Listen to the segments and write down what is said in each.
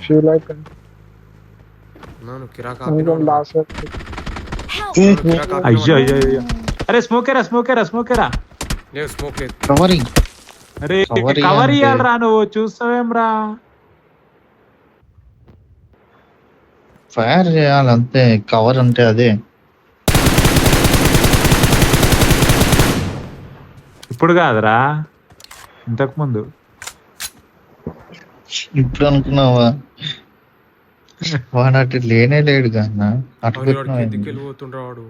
Feel అయిపోయింది. నువ్వు కిరాక్ అందుకని ఆపినావు. లాస్ట్ కిరాక్ అయ్యో ఆపినావు. అయ్యో అయ్యో. అరే స్మోకేరా లేదు స్మోక్ లేదు. కవరింగ్ అరే Cover కవర్ ఇయ్యండి. ఇయ్యాలరా, నువ్వు చూస్తావేం రా? ఫైర్ చేయాలి అంతే, కవర్ అంటే అదే. ఇప్పుడు కాదురా, ఇంతకు ముందు. ఇప్పుడు అనుకున్నావా? వాడు అటు లేనే లేడు కన్నా అటు పెట్టినావు ఏంది? దిక్కెళ్ళి పోతుండ్రా వాడు.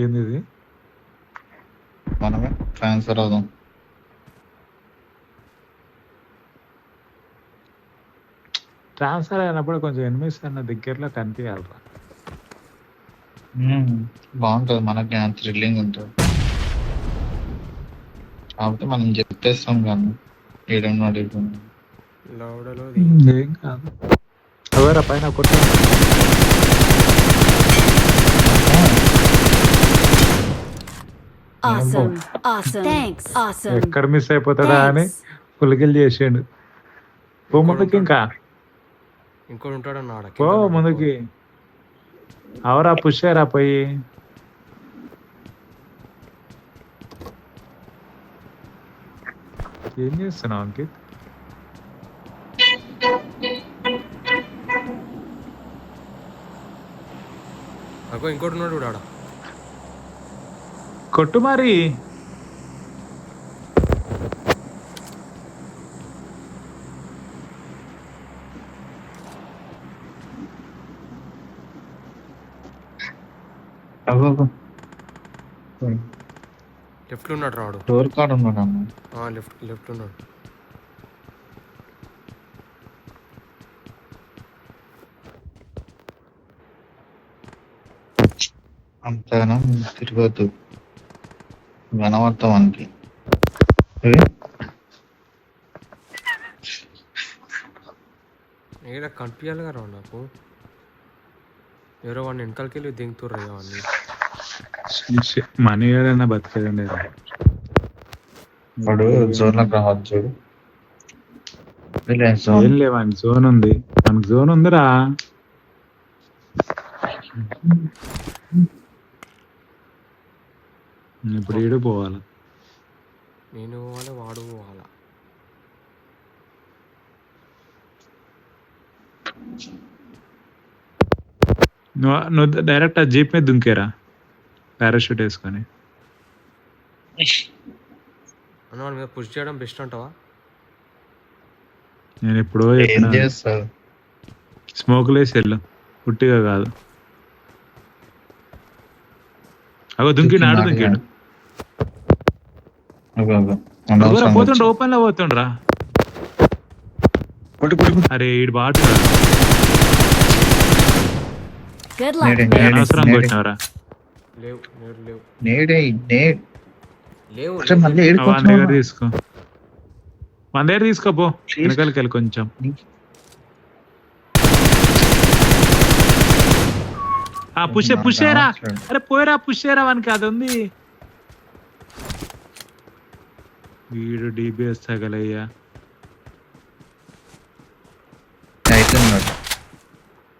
ఏంది ఇది? మనమే ట్రాన్స్ఫర్ అవుదాం. ట్రాన్స్ఫర్ అయినప్పుడు కొంచెం ఎనిమిస్ అన్న దగ్గరలో కనిపించాలరా. బాగుంటది, మనకి థ్రిల్లింగ్ ఉంటుంది. కాకపోతే మనం చెప్పేస్తాం కానీ ఏడున్నాడు ఏడున్నాడు. లౌడలో ఏం కాదు. ఎవరా పైన కొట్టు. Awesome. Awesome. Thanks. Awesome. ఎక్కడ మిస్ అయిపోతాడా అని పులికిల్ చేసాడు. పో ముందుకి, ఇంకా ఇంకోటి ఉంటాడు అన్నాడు. పో ముందుకి. అవరా పుష్ అయ్యరా పోయి. ఏం చేస్తున్నావు అంకిత్? అగో ఇంకోటి ఉన్నాడు చూడు ఆడ. కొట్టు మరి. లెఫ్ట్ లో ఉన్నాడు రాడు. డోర్ కాడ ఉన్నాడు అన్న. లెఫ్ట్ ఉన్నాడు. అంతగానం తిరగద్దు, వినవద్దాం మనకి. ఏడా కనిపించాలి కదా నాకు. ఎవరో వాడిని వెనకాలకి వెళ్ళి దింగుతుర్రు అవన్నీ. మనీ ఏదైనా బతికేదండి. వాడు జోన్ లోకి రావచ్చు. ఏం లేవండి, జోన్ ఉంది, మనకు జోన్ ఉందిరా. ఇప్పుడు ఈడు పోవాలి. నేను పోవాలి, వాడు పోవాలా. నువ్వు డైరెక్ట్ ఆ జీప్ మీద దుంకేరా, పారాషూట్ వేసుకొని. అన్న వాడి మీద పుష్ చేయడం బెస్ట్ అంటావా? నేను ఎప్పుడో ఏం చెప్పిన, చేస్తావు? స్మోక్ లేసి వెళ్ళు, పుట్టిగా కాదు. అగో దుంకిండు, ఆడు దుంకిండు. పోతుండ్రా, ఓపెన్ లో పోతుండ్రా. అరే ఈడు బాటు Good luck. అనవసరం కొట్టినవరా. లేవు లేవు నేడే లేవు. మళ్ళీ వన్ దగ్గర తీసుకో, వన్ దగ్గర తీసుకోపో, వెనకాలకి వెళ్ళి కొంచెం. పుషేరా. అరే పోయిరా, పుషేరా వానికి అది ఉంది. వీడు డిబిఎస్ తగలయ్యా.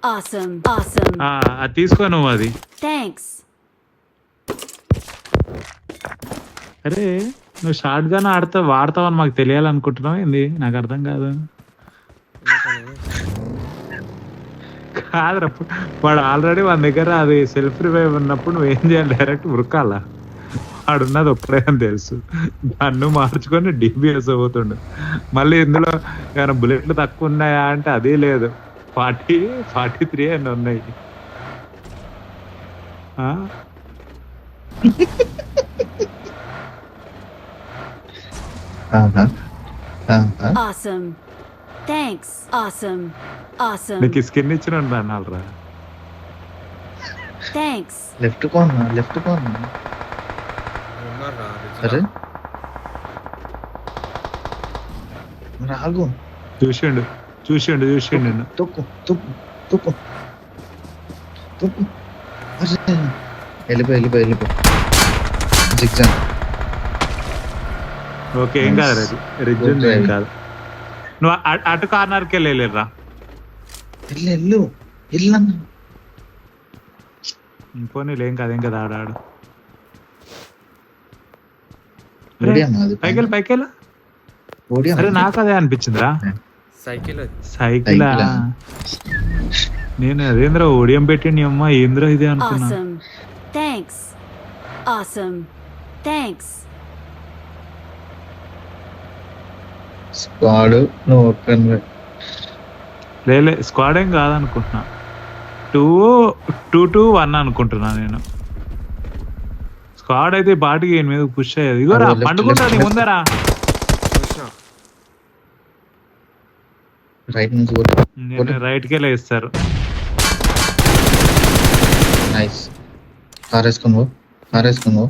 Awesome. Awesome. అది తీసుకో నువ్వు అది. Thanks. అరే నువ్వు షార్ట్ గానే వాడతావు అని మాకు తెలియాలనుకుంటున్నావు ఏంది? నాకు అర్థం కాదు. కాదురా, వాడు ఆల్రెడీ మన దగ్గర అది సెల్ఫ్ రివైవ్ ఉన్నప్పుడు నువ్వేం చేయాలి, డైరెక్ట్ ఉరకాలా. వాడున్నది ఒక్కడే అని తెలుసు, నన్ను మార్చుకొని డిబిఎస్ అవుతుండు. మళ్ళీ ఇందులో ఏమైనా బుల్లెట్లు తక్కువ ఉన్నాయా అంటే అదే లేదు, 43 అని ఉన్నాయి. Awesome. Thanks. Awesome. Awesome. నీకు స్కిన్ ఇచ్చిన అన్నారా? Thanks. లెఫ్ట్ కోన్నా సరే రాగు. చూసిండు నిన్ను. తొక్కు వెళ్ళిపో జిగ్జాగ్ ఓకే ఏం కాదు రిజ్ ఉంది ఏం కాదు. నువ్వు అటు కార్నర్కి వెళ్ళలేరా? వెళ్ళు అన్న. పోనీ ఏం కాదు ఏం కదా ఆడాడు. ఓడియం అది పైకెళ్ళి పైకెళ్ళి. ఓడియం అరే నాకు అదే అనిపించిందిరా. సైకిల్ అది. సైకిలా? నేను అదేంద్ర ఓడియం పెట్టిండి అమ్మ ఏంద్ర ఇది అనుకున్నా. Awesome. Thanks. Awesome. Thanks. Squad నువ్వు ఒక్కనివే. లేలే స్క్వాడ్ ఏం కాదనుకుంటున్నా. 2-1 అనుకుంటున్నా నేను. స్క్వాడ్ అయితే బాటికి ఈయన మీద పుష్ అయ్యేది. ఇగోరా left, పండుకుంటా నీ left. ముందరా. చూసినా రైట్ నుంచి నేను రైట్కి వెళ్ళి ఇస్తారు. నైస్. కార్ వేసుకుని పో